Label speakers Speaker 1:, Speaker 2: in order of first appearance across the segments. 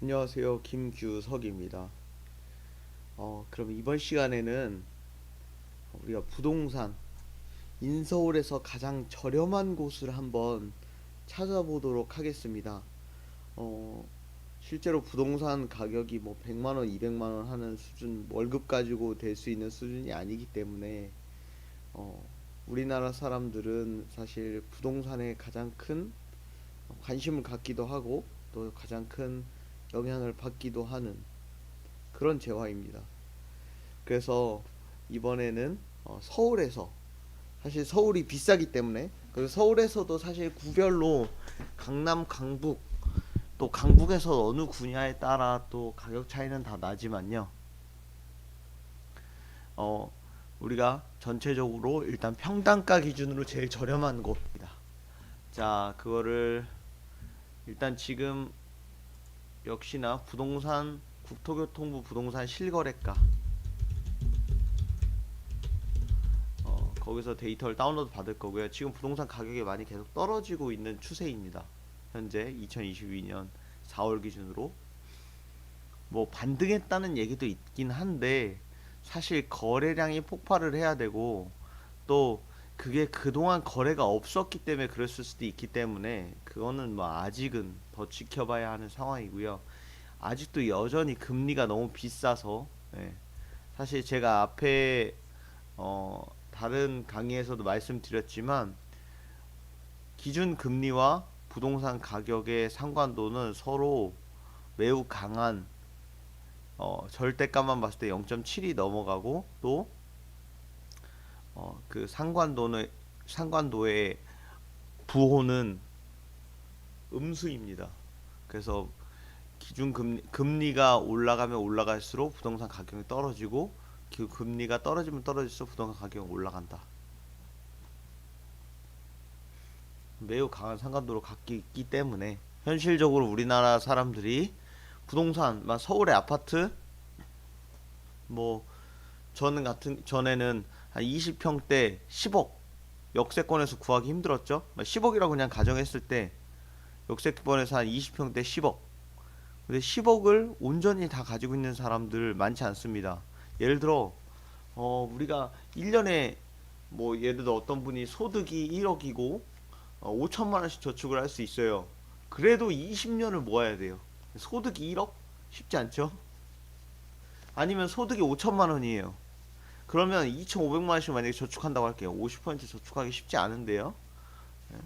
Speaker 1: 안녕하세요. 김규석입니다. 그럼 이번 시간에는 우리가 부동산, 인서울에서 가장 저렴한 곳을 한번 찾아보도록 하겠습니다. 어, 실제로 부동산 가격이 뭐 100만 원, 200만 원 하는 수준, 월급 가지고 될 수 있는 수준이 아니기 때문에 어, 우리나라 사람들은 사실 부동산에 가장 큰 관심을 갖기도 하고 또 가장 큰 영향을 받기도 하는 그런 재화입니다. 그래서 이번에는 서울에서, 사실 서울이 비싸기 때문에, 그리고 서울에서도 사실 구별로 강남, 강북, 또 강북에서 어느 분야에 따라 또 가격 차이는 다 나지만요. 어, 우리가 전체적으로 일단 평당가 기준으로 제일 저렴한 곳입니다. 자, 그거를 일단 지금 역시나 부동산, 국토교통부 부동산 실거래가, 거기서 데이터를 다운로드 받을 거고요. 지금 부동산 가격이 많이 계속 떨어지고 있는 추세입니다. 현재 2022년 4월 기준으로 뭐 반등했다는 얘기도 있긴 한데, 사실 거래량이 폭발을 해야 되고, 또 그게 그동안 거래가 없었기 때문에 그랬을 수도 있기 때문에 그거는 뭐 아직은 더 지켜봐야 하는 상황이고요. 아직도 여전히 금리가 너무 비싸서, 예. 사실 제가 앞에 다른 강의에서도 말씀드렸지만, 기준 금리와 부동산 가격의 상관도는 서로 매우 강한, 절대값만 봤을 때 0.7이 넘어가고, 또 그 상관도의 부호는 음수입니다. 그래서 기준 금리가 올라가면 올라갈수록 부동산 가격이 떨어지고, 그 금리가 떨어지면 떨어질수록 부동산 가격이 올라간다. 매우 강한 상관도로 갖고 있기 때문에 현실적으로 우리나라 사람들이 부동산, 막 서울의 아파트, 뭐 저는 같은 전에는 한 20평대 10억, 역세권에서 구하기 힘들었죠. 10억이라고 그냥 가정했을 때 역세권에서 한 20평대 10억. 근데 10억을 온전히 다 가지고 있는 사람들 많지 않습니다. 예를 들어 우리가 1년에, 뭐 예를 들어 어떤 분이 소득이 1억이고 5천만 원씩 저축을 할 수 있어요. 그래도 20년을 모아야 돼요. 소득이 1억? 쉽지 않죠? 아니면 소득이 5천만 원이에요. 그러면 2,500만 원씩 만약에 저축한다고 할게요. 50% 저축하기 쉽지 않은데요. 예?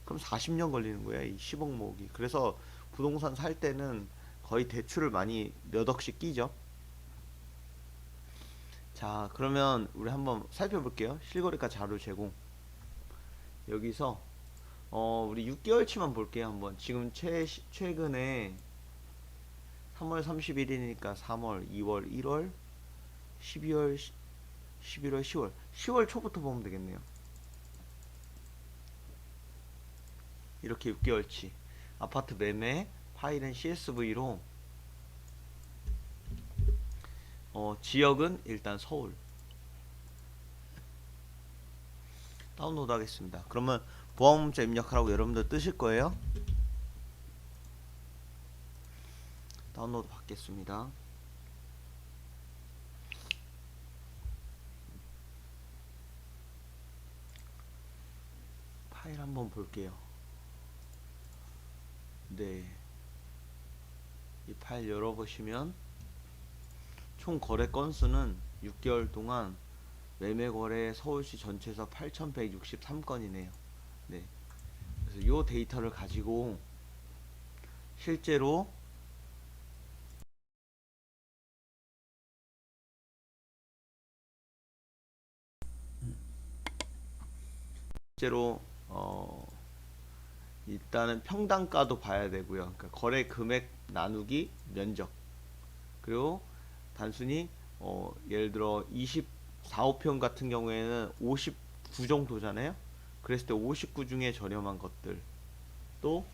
Speaker 1: 그럼 40년 걸리는 거야, 이 10억 모으기. 그래서 부동산 살 때는 거의 대출을 많이 몇 억씩 끼죠. 자, 그러면 우리 한번 살펴볼게요. 실거래가 자료 제공. 여기서 우리 6개월치만 볼게요, 한번. 지금 최근에 3월 31일이니까 3월, 2월, 1월, 12월, 11월, 10월. 10월 초부터 보면 되겠네요. 이렇게 6개월치. 아파트 매매 파일은 CSV로, 지역은 일단 서울. 다운로드 하겠습니다. 그러면 보안문자 입력하라고 여러분들 뜨실 거예요. 다운로드 받겠습니다. 파일 한번 볼게요. 네, 이 파일 열어보시면 총 거래 건수는 6개월 동안 매매 거래 서울시 전체에서 8,163건이네요. 네, 그래서 이 데이터를 가지고 실제로 실제로 일단은 평당가도 봐야 되고요. 그러니까 거래 금액 나누기 면적, 그리고 단순히 예를 들어 24, 5평 같은 경우에는 59 정도잖아요. 그랬을 때 59 중에 저렴한 것들, 또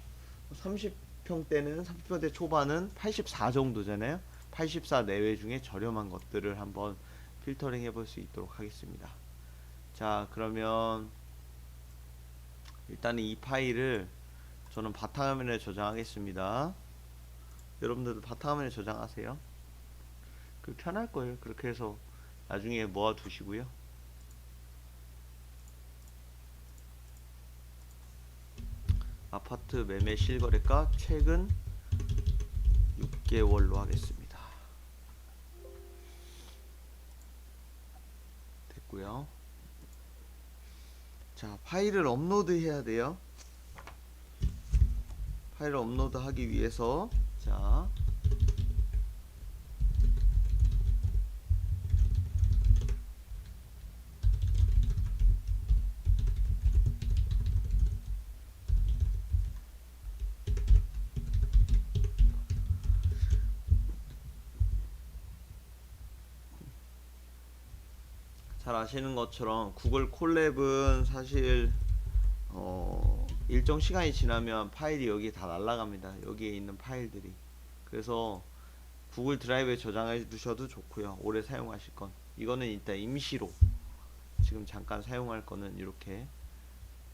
Speaker 1: 30평대는 30평대 초반은 84 정도잖아요. 84 내외 중에 저렴한 것들을 한번 필터링 해볼 수 있도록 하겠습니다. 자, 그러면 일단은 이 파일을 저는 바탕화면에 저장하겠습니다. 여러분들도 바탕화면에 저장하세요. 그 편할 거예요. 그렇게 해서 나중에 모아 두시고요. 아파트 매매 실거래가 최근 6개월로 하겠습니다. 됐고요. 자, 파일을 업로드 해야 돼요. 파일을 업로드 하기 위해서 자, 잘 아시는 것처럼 구글 콜랩은 사실 일정 시간이 지나면 파일이 여기에 다 날아갑니다. 여기에 있는 파일들이. 그래서 구글 드라이브에 저장해 두셔도 좋고요. 오래 사용하실 건. 이거는 일단 임시로 지금 잠깐 사용할 거는 이렇게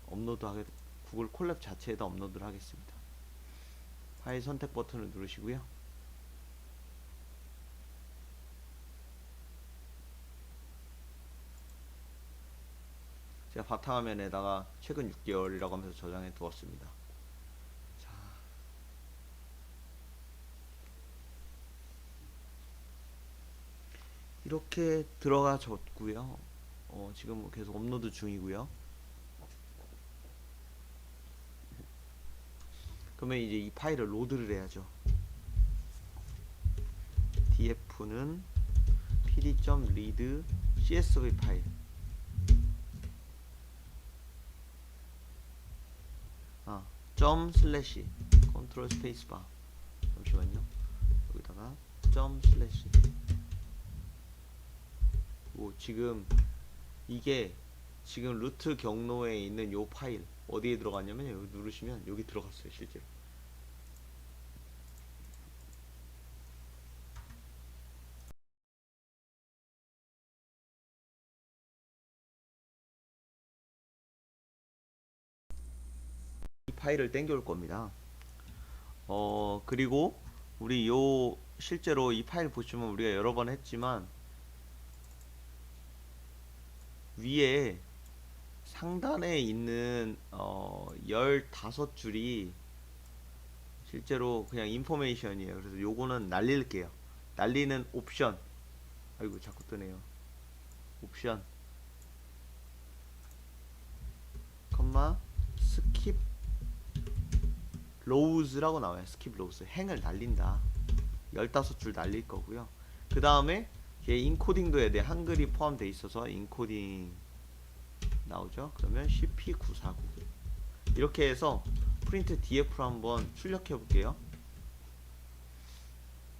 Speaker 1: 업로드하게 구글 콜랩 자체에다 업로드를 하겠습니다. 파일 선택 버튼을 누르시고요. 제가 바탕화면에다가 최근 6개월이라고 하면서 저장해 두었습니다. 자, 이렇게 들어가졌고요. 지금 계속 업로드 중이고요. 그러면 이제 이 파일을 로드를 해야죠. df는 pd.read csv 파일. 점 슬래시 컨트롤 스페이스바. 잠시만요. 여기다가 점 슬래시. 지금 이게 지금 루트 경로에 있는 요 파일 어디에 들어갔냐면 여기 누르시면 여기 들어갔어요. 실제로 이 파일을 땡겨올 겁니다. 그리고 우리 요 실제로 이 파일 보시면 우리가 여러 번 했지만 위에 상단에 있는 15줄이 실제로 그냥 인포메이션이에요. 그래서 요거는 날릴게요. 날리는 옵션. 아이고 자꾸 뜨네요. 옵션 컴마 스킵 로우즈라고 나와요. 스킵 로우즈. 행을 날린다. 15줄 날릴 거고요. 그 다음에 얘 인코딩도 해야 돼. 한글이 포함되어 있어서 인코딩 나오죠. 그러면 CP949 이렇게 해서 프린트 DF로 한번 출력해 볼게요.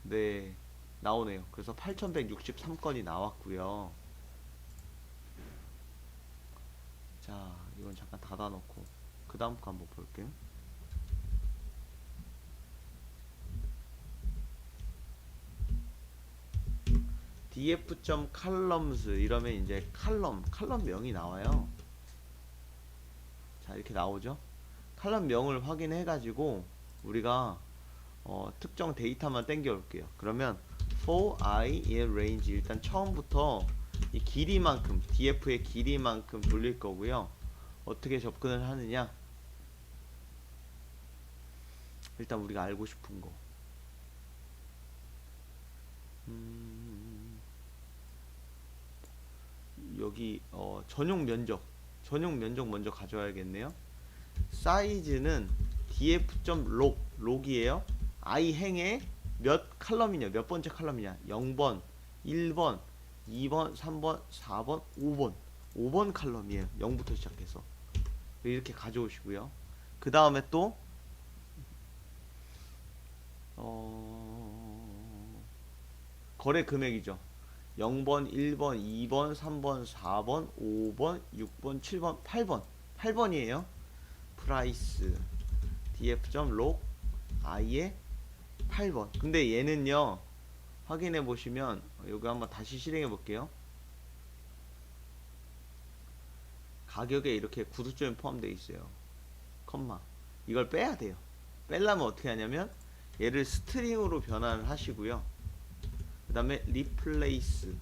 Speaker 1: 네, 나오네요. 그래서 8163건이 나왔고요. 자, 이건 잠깐 닫아 놓고 그 다음 거 한번 볼게요. df.columns 이러면 이제 칼럼명이 나와요. 자, 이렇게 나오죠. 칼럼명을 확인해 가지고 우리가 특정 데이터만 땡겨 올게요. 그러면 for I in range 일단 처음부터 이 길이만큼 df의 길이만큼 돌릴 거고요. 어떻게 접근을 하느냐, 일단 우리가 알고 싶은 거 여기 전용 면적 먼저 가져와야겠네요. 사이즈는 df.log 록이에요. I 행에 몇 칼럼이냐, 몇 번째 칼럼이냐, 0번 1번 2번 3번 4번 5번 5번 칼럼이에요. 0부터 시작해서 이렇게 가져오시고요. 그 다음에 또 거래 금액이죠. 0번 1번 2번 3번 4번 5번 6번 7번 8번이에요 프라이스 df.log i의 8번. 근데 얘는요, 확인해 보시면 여기 한번 다시 실행해 볼게요. 가격에 이렇게 구두점이 포함되어 있어요. 컴마 이걸 빼야 돼요. 빼려면 어떻게 하냐면 얘를 스트링으로 변환을 하시고요. 그 다음에 replace,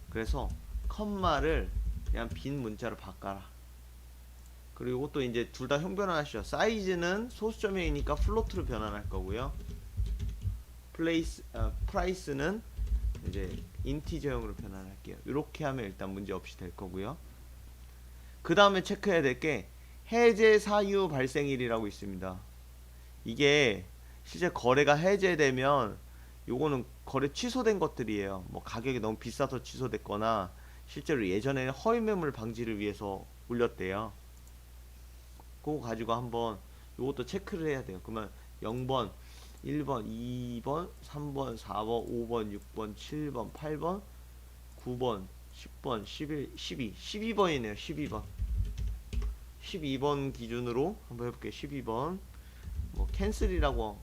Speaker 1: 그래서 컴마를 그냥 빈 문자로 바꿔라. 그리고 이것도 이제 둘 다 형변환하시죠. 사이즈는 소수점이니까 플로트로 변환할 거고요. 프라이스는 이제 인티저형으로 변환할게요. 이렇게 하면 일단 문제 없이 될 거고요. 그 다음에 체크해야 될 게 해제 사유 발생일이라고 있습니다. 이게 실제 거래가 해제되면 요거는 거래 취소된 것들이에요. 뭐 가격이 너무 비싸서 취소됐거나 실제로 예전에는 허위 매물 방지를 위해서 올렸대요. 그거 가지고 한번 요것도 체크를 해야 돼요. 그러면 0번, 1번, 2번, 3번, 4번, 5번, 6번, 7번, 8번, 9번, 10번, 11, 12, 12번이네요. 12번. 12번 기준으로 한번 해볼게요. 12번. 뭐 캔슬이라고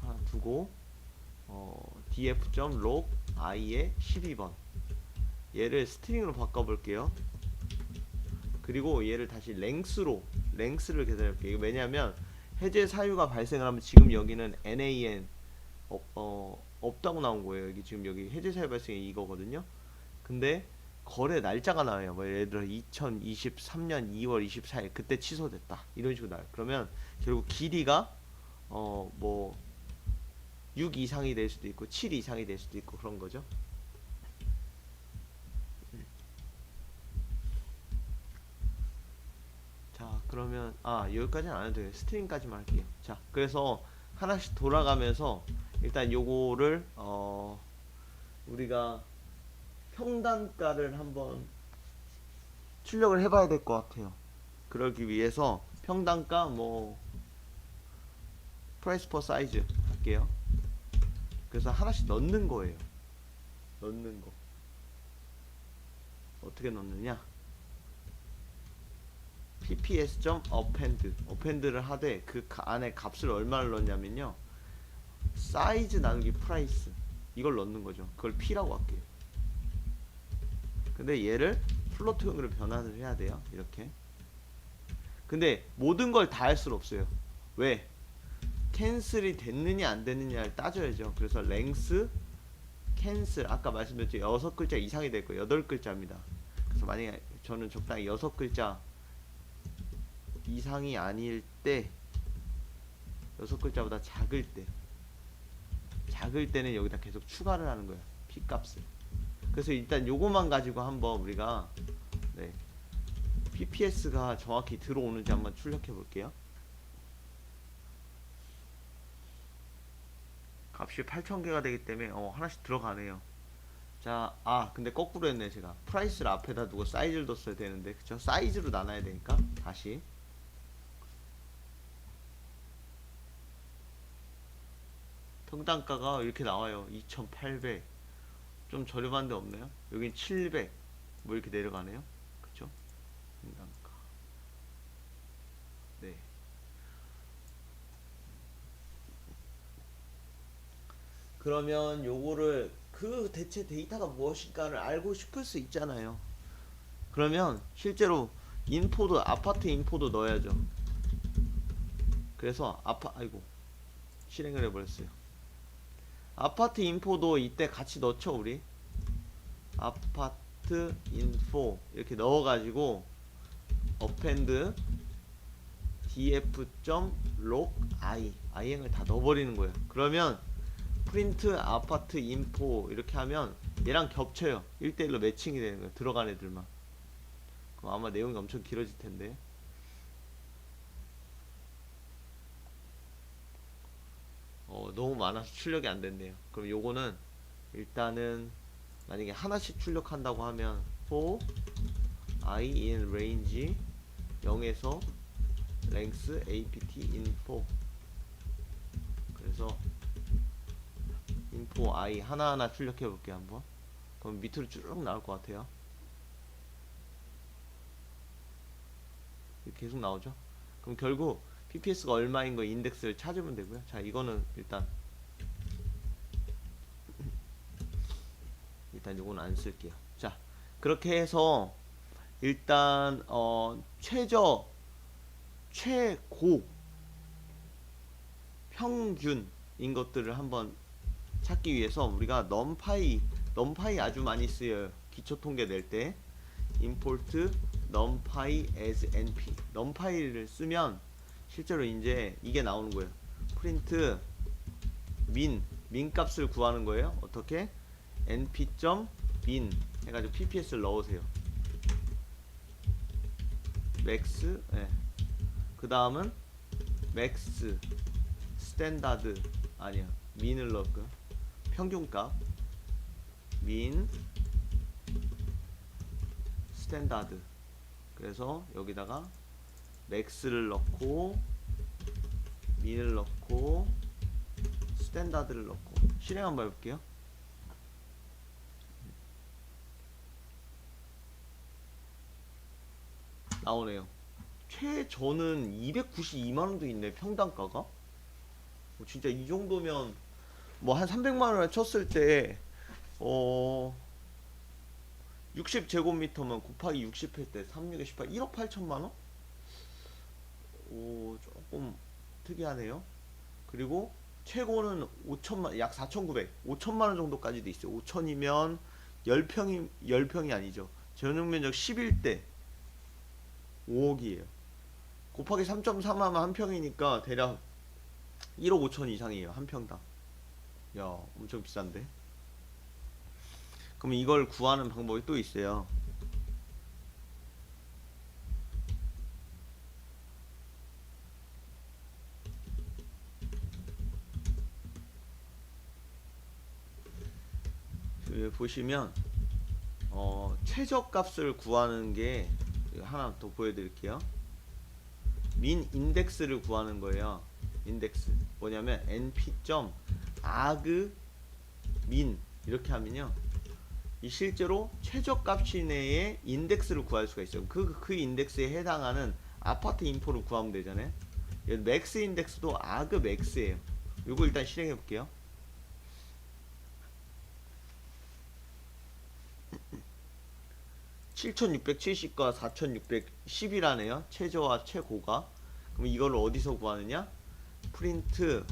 Speaker 1: 하나 두고 df.log i의 12번. 얘를 스트링으로 바꿔볼게요. 그리고 얘를 다시 랭스를 계산해볼게요. 왜냐하면 해제 사유가 발생을 하면 지금 여기는 NAN 없다고 나온 거예요. 여기 지금 여기 해제 사유 발생이 이거거든요. 근데 거래 날짜가 나와요. 뭐 예를 들어 2023년 2월 24일 그때 취소됐다. 이런 식으로 나와요. 그러면 결국 길이가 뭐 6 이상이 될 수도 있고 7 이상이 될 수도 있고 그런 거죠. 자, 그러면 여기까지는 안 해도 돼요. 스트링까지만 할게요. 자, 그래서 하나씩 돌아가면서 일단 요거를 우리가 평단가를 한번 출력을 해봐야 될 것 같아요. 그러기 위해서 평단가 뭐 price per size 할게요. 그래서 하나씩 넣는 거예요. 넣는 거 어떻게 넣느냐, append를 하되 그 안에 값을 얼마를 넣냐면요, 사이즈 나누기 프라이스 이걸 넣는 거죠. 그걸 P라고 할게요. 근데 얘를 플로트형으로 변환을 해야 돼요. 이렇게. 근데 모든 걸 다 할 수는 없어요. 왜? 캔슬이 됐느냐 안 됐느냐를 따져야죠. 그래서 랭스 캔슬, 아까 말씀드렸죠. 6글자 이상이 될 거예요. 8글자입니다. 그래서 만약에 저는 적당히 6글자 이상이 아닐 때, 6글자보다 작을 때는 여기다 계속 추가를 하는 거예요. P값을. 그래서 일단 요거만 가지고 한번 우리가 PPS가 정확히 들어오는지 한번 출력해 볼게요. 값이 8000개가 되기 때문에 하나씩 들어가네요. 자, 근데 거꾸로 했네. 제가 프라이스를 앞에다 두고 사이즈를 뒀어야 되는데, 그쵸? 사이즈로 나눠야 되니까 다시 평단가가 이렇게 나와요. 2800. 좀 저렴한 데 없나요? 여긴 700. 뭐 이렇게 내려가네요. 그쵸? 평단가. 네. 그러면 요거를 그 대체 데이터가 무엇인가를 알고 싶을 수 있잖아요. 그러면 실제로 아파트 인포도 넣어야죠. 그래서 아이고, 실행을 해버렸어요. 아파트 인포도 이때 같이 넣죠. 우리 아파트 인포 이렇게 넣어가지고 append df.log i행을 다 넣어버리는 거예요. 그러면 프린트 아파트 인포 이렇게 하면 얘랑 겹쳐요. 1대1로 매칭이 되는 거예요. 들어간 애들만. 그럼 아마 내용이 엄청 길어질 텐데. 너무 많아서 출력이 안 됐네요. 그럼 요거는 일단은 만약에 하나씩 출력한다고 하면 for I in range 0에서 length apt info, 그래서 info I 하나하나 출력해 볼게요. 한번. 그럼 밑으로 쭉 나올 것 같아요. 계속 나오죠. 그럼 결국 PPS가 얼마인 거 인덱스를 찾으면 되고요. 자, 이거는 일단 요거는 안 쓸게요. 자, 그렇게 해서 일단 최고 평균인 것들을 한번 찾기 위해서 우리가 넘파이 아주 많이 쓰여요. 기초 통계 낼 때 import numpy as np numpy를 쓰면 실제로 이제 이게 나오는 거예요. print min 값을 구하는 거예요. 어떻게? np.min 해가지고 pps를 넣으세요. max, 예. 그 다음은 max 스탠다드 아니야, min을 넣을까? 평균값 min 스탠다드. 그래서 여기다가 max를 넣고 min을 넣고 스탠다드를 넣고 실행 한번 해볼게요. 나오네요. 최저는 292만원도 있네, 평당가가. 진짜 이 정도면 뭐 한 300만원을 쳤을 때 60제곱미터면 곱하기 60할 때 36에 18 1억 8천만원? 조금 특이하네요. 그리고 최고는 5천만, 약 4,900 5천만원 정도까지도 있어요. 5천이면 10평이 아니죠. 전용면적 11대 5억이에요. 곱하기 3.3 하면 한 평이니까 대략 1억 5천 이상이에요, 한 평당. 야, 엄청 비싼데. 그럼 이걸 구하는 방법이 또 있어요. 여기 보시면 최저값을 구하는 게 하나 더 보여드릴게요. 민 인덱스를 구하는 거예요. 인덱스 뭐냐면 np.arg min 이렇게 하면요, 이 실제로 최저값 시내에 인덱스를 구할 수가 있어요. 그 인덱스에 해당하는 아파트 인포를 구하면 되잖아요. 맥스 인덱스도 arg max예요. 이거 일단 실행해 볼게요. 7670과 4610이라네요. 최저와 최고가. 그럼 이거를 어디서 구하느냐? 프린트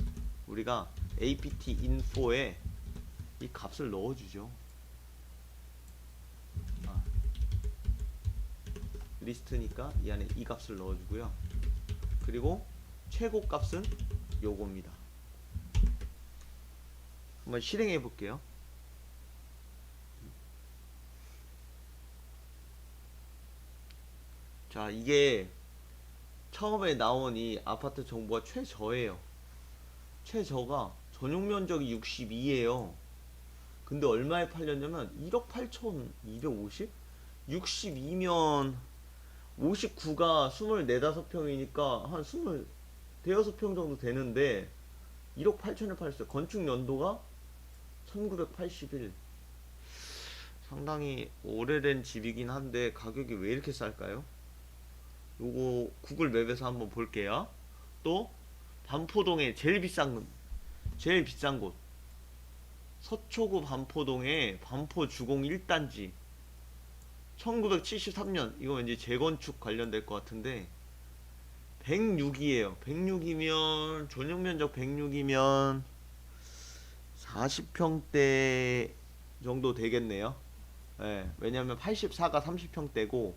Speaker 1: 우리가 apt info에 이 값을 넣어주죠. 리스트니까 이 안에 이 값을 넣어주고요. 그리고 최고 값은 요겁니다. 한번 실행해 볼게요. 자, 이게 처음에 나온 이 아파트 정보가 최저예요. 최저가 전용 면적이 62예요. 근데 얼마에 팔렸냐면 1억 8,250? 62면 59가 24, 5평이니까 한 20, 대여섯 평 정도 되는데 1억 8천에 팔았어요. 건축 연도가 1981. 상당히 오래된 집이긴 한데 가격이 왜 이렇게 쌀까요? 요거 구글 맵에서 한번 볼게요. 또 반포동에 제일 비싼 곳 서초구 반포동에 반포 주공 1단지 1973년, 이거 왠지 재건축 관련될 것 같은데 106이에요 106이면 전용면적 106이면 40평대 정도 되겠네요. 예, 왜냐면 84가 30평대고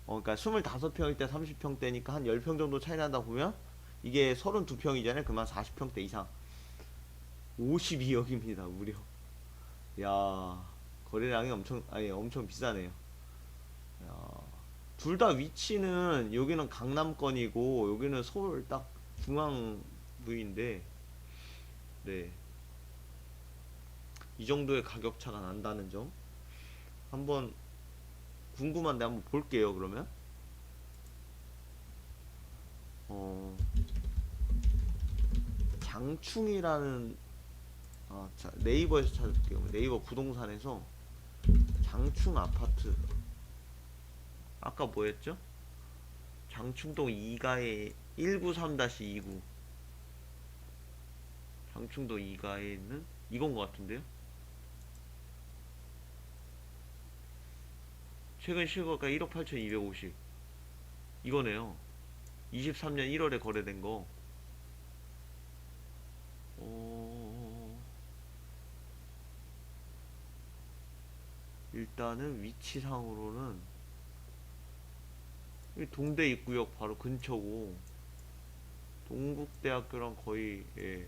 Speaker 1: 그러니까 25평일 때 30평대니까 한 10평 정도 차이 난다 보면 이게 32평이잖아요. 그만 40평대 이상 52억입니다 무려. 야, 거래량이 엄청 비싸네요. 둘 다 위치는 여기는 강남권이고 여기는 서울 딱 중앙 부위인데, 네, 이 정도의 가격 차가 난다는 점 한번 궁금한데 한번 볼게요. 그러면 장충이라는 자, 네이버에서 찾을게요. 네이버 부동산에서 장충 아파트, 아까 뭐였죠? 장충동 2가에 193-29 장충동 2가에 있는 이건 것 같은데요. 최근 실거가 1억 8,250 이거네요. 23년 1월에 거래된 거. 어, 일단은 위치상으로는 이 동대 입구역 바로 근처고 동국대학교랑 거의 예,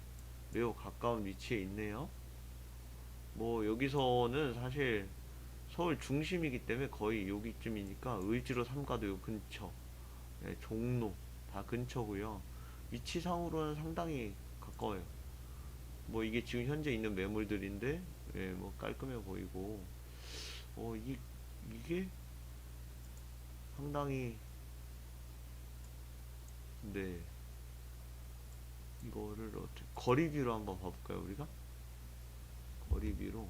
Speaker 1: 매우 가까운 위치에 있네요. 뭐 여기서는 사실 서울 중심이기 때문에 거의 여기쯤이니까 을지로 삼가도 요 근처, 예, 종로 다 근처고요. 위치상으로는 상당히 가까워요. 뭐 이게 지금 현재 있는 매물들인데, 예, 뭐 깔끔해 보이고, 이게 상당히, 네, 이거를 어떻게 거리뷰로 한번 봐볼까요, 우리가? 거리뷰로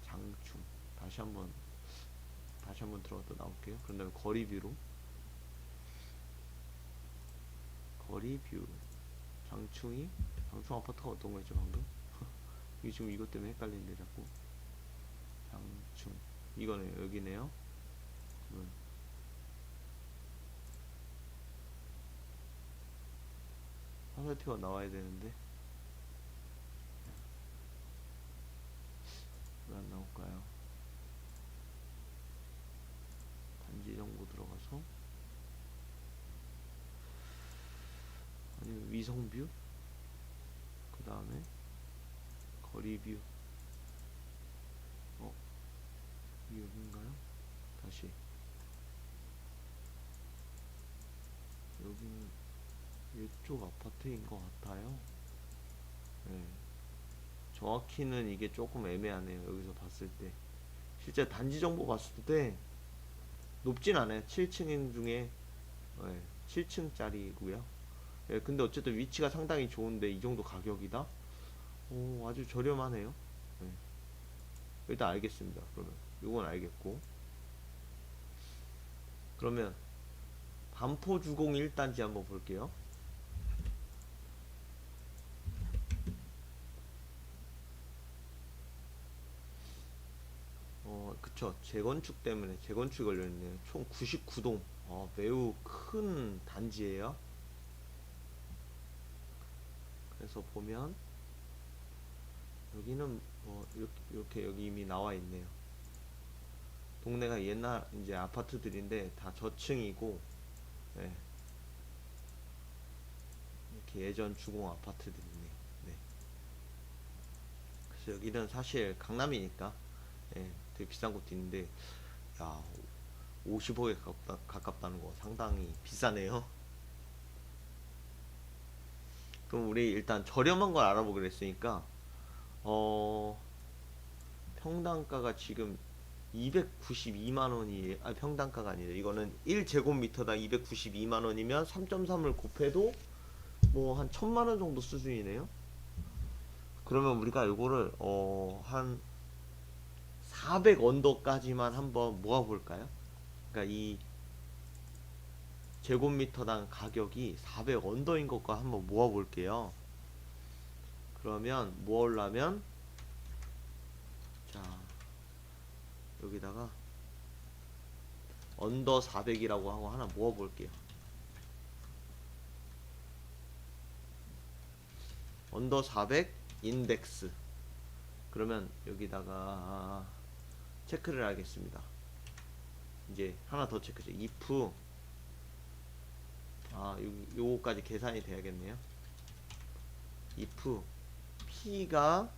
Speaker 1: 장충 다시 한번 들어갔다 나올게요. 그런 다음에 거리뷰로 거리뷰 장충 아파트가 어떤 거였죠 방금? 이게 지금 이것 때문에 헷갈리는데 자꾸. 장충 이거네요. 여기네요. 그러면 화살표가 나와야 되는데 왜 안 나올까요? 단지 정보 들어가서 아니면 위성뷰 그 다음에 거리뷰. 어? 이게 여긴가요? 다시 여기는 이쪽 아파트인 것 같아요. 네. 정확히는 이게 조금 애매하네요. 여기서 봤을 때 실제 단지 정보 봤을 때 높진 않아요. 7층인 중에, 네, 7층짜리고요. 예, 근데 어쨌든 위치가 상당히 좋은데 이 정도 가격이다? 오, 아주 저렴하네요. 네. 일단 알겠습니다. 그러면 요건 알겠고, 그러면 반포주공 1단지 한번 볼게요. 그쵸. 재건축 때문에 재건축이 걸려있네요. 총 99동. 매우 큰 단지예요. 그래서 보면 여기는 뭐 이렇게 여기 이미 나와 있네요. 동네가 옛날 이제 아파트들인데 다 저층이고, 네, 이렇게 예전 주공 아파트들이네. 네. 그래서 여기는 사실 강남이니까, 예, 되게 비싼 곳도 있는데, 야, 50억에 가깝다는 거 상당히 비싸네요. 그럼 우리 일단 저렴한 걸 알아보기로 했으니까, 어, 평당가가 지금 292만 원이, 아, 평당가가 아니라 이거는 1제곱미터당 292만 원이면 3.3을 곱해도 뭐 한 1000만 원 정도 수준이네요. 그러면 우리가 이거를 한 400 언더까지만 한번 모아볼까요? 그러니까 이 제곱미터당 가격이 400 언더인 것과 한번 모아볼게요. 그러면 모으려면, 자, 여기다가 언더 400이라고 하고 하나 모아볼게요. 언더 400 인덱스. 그러면 여기다가 체크를 하겠습니다. 이제 하나 더 체크죠. if, 요거까지 계산이 돼야겠네요. if p가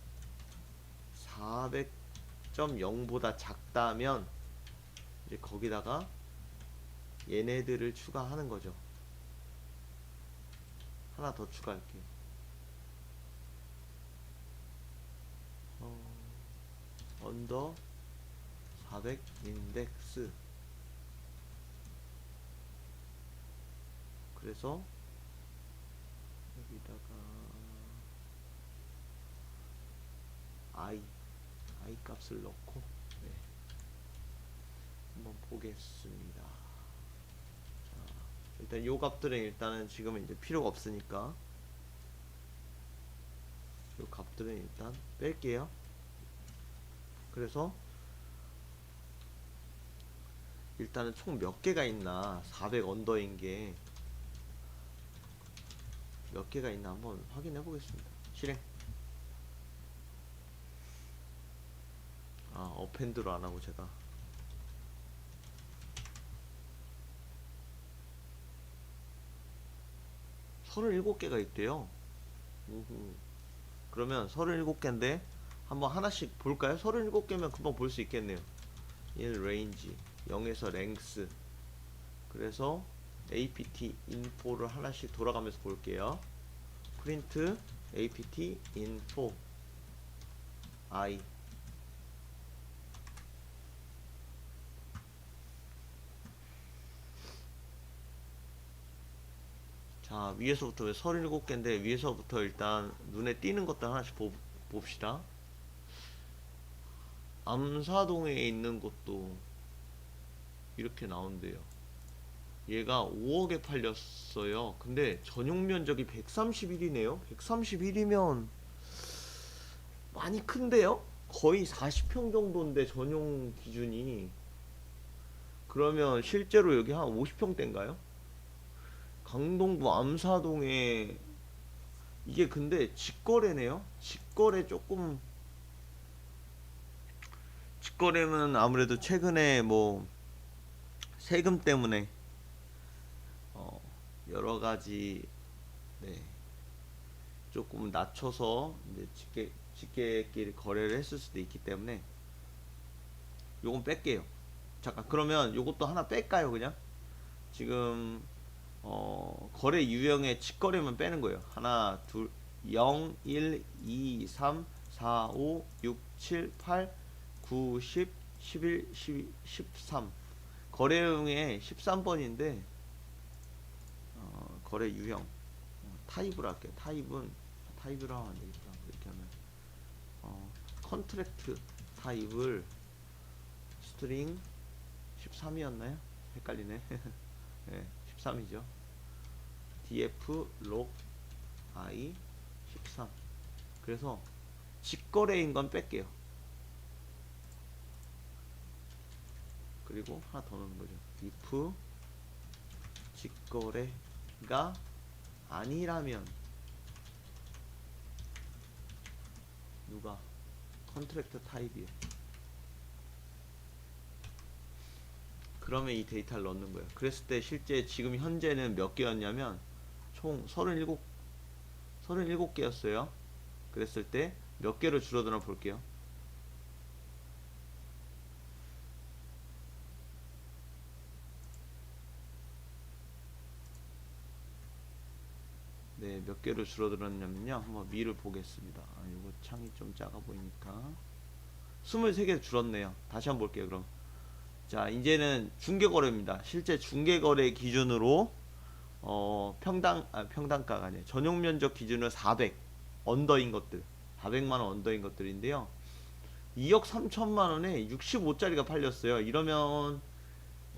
Speaker 1: 400.0보다 작다면 이제 거기다가 얘네들을 추가하는 거죠. 하나 더 추가할게요. 언더 400 인덱스. 그래서 여기다가 i 값을 넣고, 네, 한번 보겠습니다. 자, 일단 요 값들은 일단은 지금은 이제 필요가 없으니까 요 값들은 일단 뺄게요. 그래서 일단은 총 몇 개가 있나, 400 언더인 게 몇 개가 있나 한번 확인해 보겠습니다. 실행. 어펜드로 안 하고 제가 37개가 있대요. 그러면 37개인데 한번 하나씩 볼까요? 37개면 금방 볼 수 있겠네요. 1 레인지 0에서 랭스. 그래서 apt info를 하나씩 돌아가면서 볼게요. 프린트 apt info i. 자, 위에서부터 왜 37개인데 위에서부터 일단 눈에 띄는 것들 하나씩 봅시다. 암사동에 있는 것도 이렇게 나온대요. 얘가 5억에 팔렸어요. 근데 전용 면적이 131이네요. 131이면 많이 큰데요? 거의 40평 정도인데 전용 기준이. 그러면 실제로 여기 한 50평대인가요? 강동구 암사동에 이게 근데 직거래네요. 직거래면 아무래도 최근에 뭐 세금 때문에 여러 가지 네 조금 낮춰서 이제 직계끼리 거래를 했을 수도 있기 때문에 요건 뺄게요. 잠깐, 그러면 요것도 하나 뺄까요? 그냥 지금 거래 유형의 직거래만 빼는 거예요. 하나, 둘, 0, 1, 2, 3, 4, 5, 6, 7, 8, 9, 10, 11, 12, 13. 거래형의 13번인데 거래 유형 타입으로 할게요. 타입으로 하면 안되겠다. 이렇게 하면 컨트랙트 타입을 스트링 13이었나요? 헷갈리네. 네, 13이죠. df log i 13. 그래서 직거래인 건 뺄게요. 그리고 하나 더 넣는 거죠. if 직거래가 아니라면 누가 컨트랙트 타입이에요. 그러면 이 데이터를 넣는 거예요. 그랬을 때 실제 지금 현재는 몇 개였냐면 총 37개였어요. 그랬을 때 몇 개로 줄어드나 볼게요. 네, 몇 개로 줄어들었냐면요. 한번 미를 보겠습니다. 이거 창이 좀 작아 보이니까 23개 줄었네요. 다시 한번 볼게요. 그럼 자, 이제는 중개거래입니다. 실제 중개거래 기준으로 평당가가 아니에요. 전용 면적 기준으로 400 언더인 것들, 400만원 언더인 것들인데요. 2억 3천만 원에 65짜리가 팔렸어요. 이러면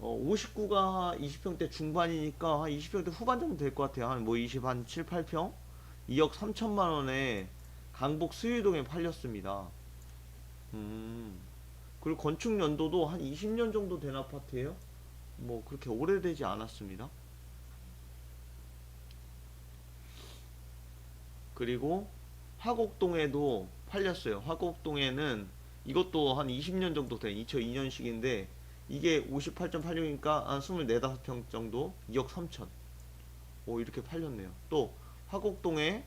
Speaker 1: 59가 20평대 중반이니까 한 20평대 후반 정도 될 것 같아요. 한 뭐 20, 7, 8평 2억 3천만 원에 강북 수유동에 팔렸습니다. 그리고 건축 연도도 한 20년 정도 된 아파트예요. 뭐 그렇게 오래되지 않았습니다. 그리고 화곡동에도 팔렸어요. 화곡동에는 이것도 한 20년 정도 된 2002년식인데 이게 58.86이니까 한 24, 5평 정도 2억 3천. 오, 이렇게 팔렸네요. 또 화곡동에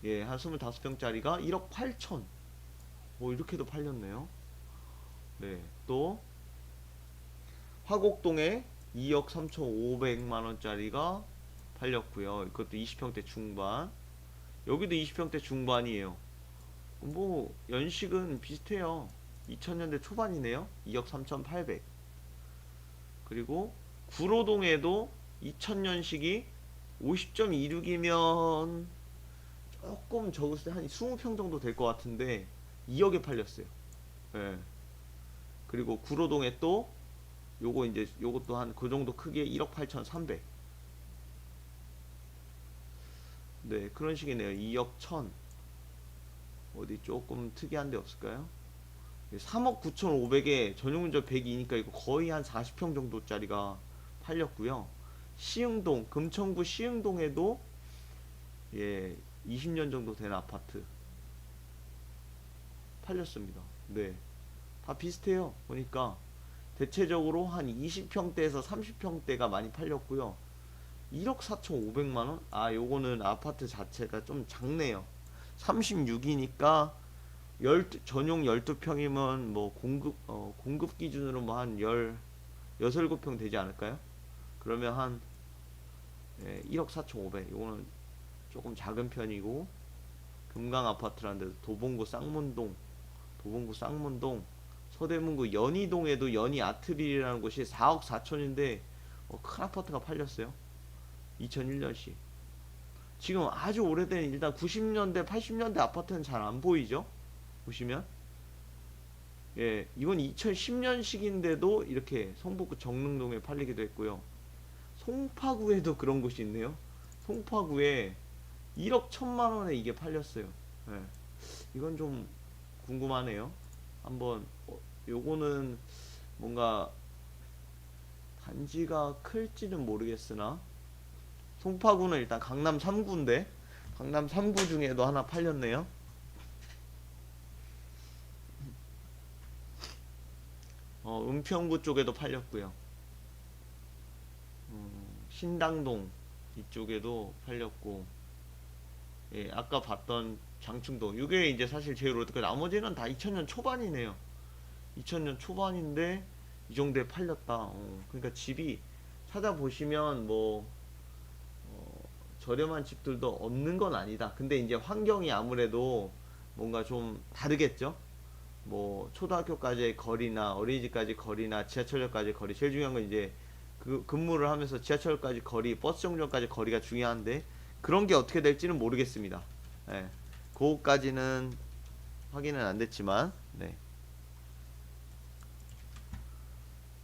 Speaker 1: 한 25평짜리가 1억 8천. 오, 이렇게도 팔렸네요. 네, 또 화곡동에 2억 3,500만원짜리가 팔렸고요. 이것도 20평대 중반. 여기도 20평대 중반이에요. 뭐 연식은 비슷해요. 2000년대 초반이네요. 2억 3,800. 그리고 구로동에도 2000년식이 50.26이면 조금 적었을 때 한 20평 정도 될 것 같은데 2억에 팔렸어요. 네. 그리고 구로동에 또 요것도 한 그 정도 크기에 1억 8,300. 네, 그런 식이네요. 2억 1000. 어디 조금 특이한 데 없을까요? 3억 9,500에 전용면적 102니까 이거 거의 한 40평 정도짜리가 팔렸고요. 시흥동, 금천구 시흥동에도 예, 20년 정도 된 아파트 팔렸습니다. 네, 다 비슷해요. 보니까 대체적으로 한 20평대에서 30평대가 많이 팔렸고요. 1억 4,500만원? 아, 요거는 아파트 자체가 좀 작네요. 36이니까 전용 12평이면 뭐 공급 기준으로 뭐 한 6, 7평 되지 않을까요? 그러면 한 1억 4,500. 요거는 조금 작은 편이고, 금강 아파트라는 데도 도봉구 쌍문동, 서대문구 연희동에도 연희 아트릴이라는 곳이 4억 4천인데 큰 아파트가 팔렸어요. 2001년식. 지금 아주 오래된, 일단 90년대 80년대 아파트는 잘 안 보이죠, 보시면. 예, 이건 2010년식인데도 이렇게 성북구 정릉동에 팔리기도 했고요. 송파구에도 그런 곳이 있네요. 송파구에 1억 1천만원에 이게 팔렸어요. 예, 이건 좀 궁금하네요. 한번 요거는 뭔가 단지가 클지는 모르겠으나, 송파구는 일단 강남 3구인데 강남 3구 중에도 하나 팔렸네요. 은평구 쪽에도 팔렸고요. 신당동 이쪽에도 팔렸고, 예, 아까 봤던 장충동, 이게 이제 사실 제일 오래됐고, 나머지는 다 2000년 초반이네요. 2000년 초반인데 이 정도에 팔렸다. 그러니까 집이 찾아보시면 뭐 저렴한 집들도 없는 건 아니다. 근데 이제 환경이 아무래도 뭔가 좀 다르겠죠. 뭐 초등학교까지의 거리나 어린이집까지 거리나 지하철역까지 거리, 제일 중요한 건 이제 그 근무를 하면서 지하철까지 거리, 버스 정류장까지 거리가 중요한데, 그런 게 어떻게 될지는 모르겠습니다. 예, 그거까지는 확인은 안 됐지만, 네.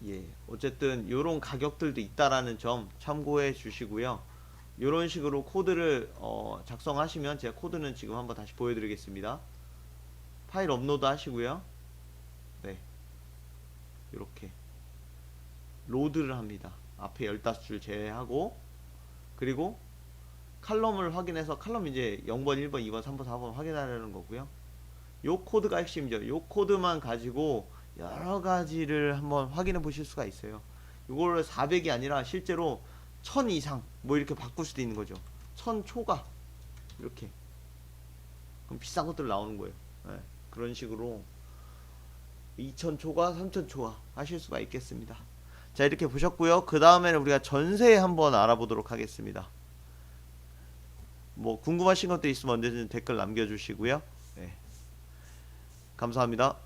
Speaker 1: 예, 어쨌든 요런 가격들도 있다라는 점 참고해 주시고요. 요런 식으로 코드를 작성하시면, 제가 코드는 지금 한번 다시 보여드리겠습니다. 파일 업로드 하시고요. 네, 이렇게 로드를 합니다. 앞에 15줄 제외하고, 그리고 칼럼을 확인해서, 칼럼 이제 0번, 1번, 2번, 3번, 4번 확인하려는 거고요. 요 코드가 핵심이죠. 요 코드만 가지고 여러 가지를 한번 확인해 보실 수가 있어요. 이거를 400이 아니라 실제로 1000 이상 뭐 이렇게 바꿀 수도 있는 거죠. 1000 초과 이렇게. 그럼 비싼 것들 나오는 거예요. 네, 그런 식으로 2000 초과, 3000 초과 하실 수가 있겠습니다. 자, 이렇게 보셨고요. 그 다음에는 우리가 전세 한번 알아보도록 하겠습니다. 뭐 궁금하신 것도 있으면 언제든 댓글 남겨주시고요. 네, 감사합니다.